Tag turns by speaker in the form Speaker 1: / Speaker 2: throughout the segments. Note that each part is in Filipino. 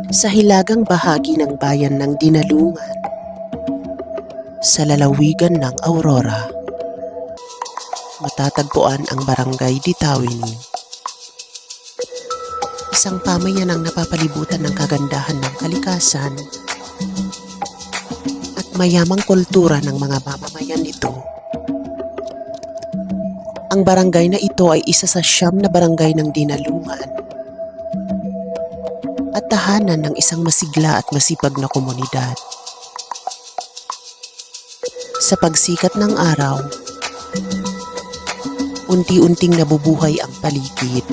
Speaker 1: Sa hilagang bahagi ng bayan ng Dinalungan, sa lalawigan ng Aurora, matatagpuan ang Barangay Ditawini. Isang pamayanang napapalibutan ng kagandahan ng kalikasan at mayamang kultura ng mga mamamayan nito. Ang barangay na ito ay isa sa 9 na barangay ng Dinalungan at tahanan ng isang masigla at masipag na komunidad. Sa pagsikat ng araw, unti-unting nabubuhay ang paligid.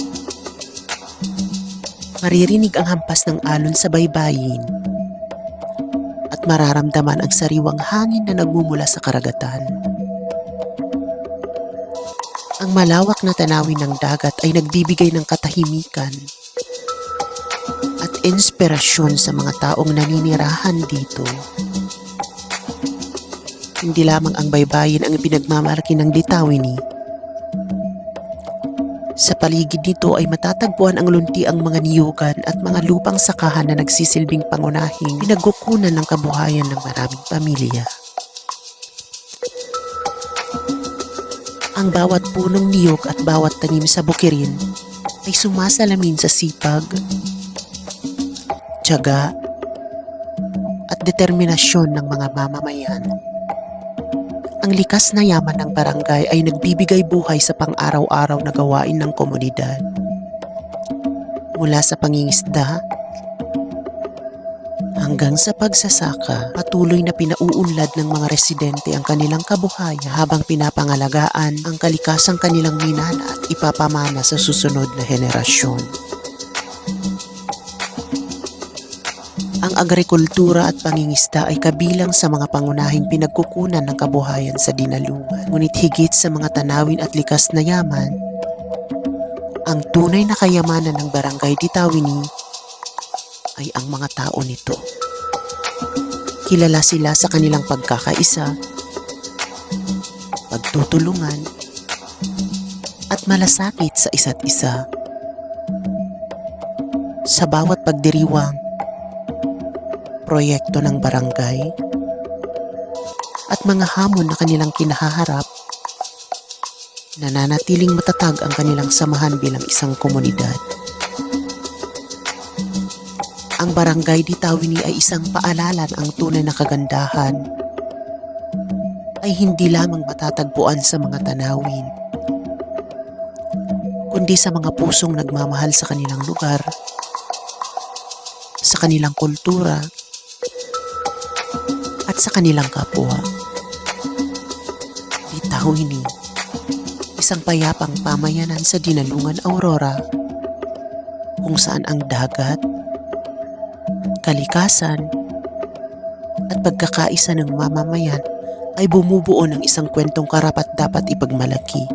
Speaker 1: Maririnig ang hampas ng alon sa baybayin at mararamdaman ang sariwang hangin na nagmumula sa karagatan. Ang malawak na tanawin ng dagat ay nagbibigay ng katahimikan at inspirasyon sa mga taong naninirahan dito. Hindi lamang ang baybayin ang pinagmamalaki ng Ditawini. Sa paligid nito ay matatagpuan ang luntiang mga niyugan at mga lupang sakahan na nagsisilbing pangunahing pinagkukunan ng kabuhayan ng maraming pamilya. Ang bawat punong niyog at bawat tanim sa bukirin ay sumasalamin sa sipag, tiyaga, at determinasyon ng mga mamamayan. Ang likas na yaman ng barangay ay nagbibigay buhay sa pang-araw-araw na gawain ng komunidad. Mula sa pangingisda hanggang sa pagsasaka, patuloy na pinauunlad ng mga residente ang kanilang kabuhayan habang pinapangalagaan ang kalikasang kanilang minana at ipapamana sa susunod na henerasyon. Ang agrikultura at pangingisda ay kabilang sa mga pangunahing pinagkukunan ng kabuhayan sa Dinalungan. Ngunit higit sa mga tanawin at likas na yaman, ang tunay na kayamanan ng Barangay Ditawini ay ang mga tao nito. Kilala sila sa kanilang pagkakaisa, pagtutulungan, at malasakit sa isa't isa. Sa bawat pagdiriwang, proyekto ng barangay, at mga hamon na kanilang kinahaharap, nananatiling matatag ang kanilang samahan bilang isang komunidad. Ang Barangay Ditawini ay isang paalala na ang tunay na kagandahan ay hindi lamang matatagpuan sa mga tanawin, kundi sa mga pusong nagmamahal sa kanilang lugar, sa kanilang kultura, at sa kanilang kapwa. Ditawini, isang payapang pamayanan sa Dinalungan, Aurora, kung saan ang dagat, kalikasan, at pagkakaisa ng mamamayan ay bumubuo ng isang kwentong karapat-dapat ipagmalaki.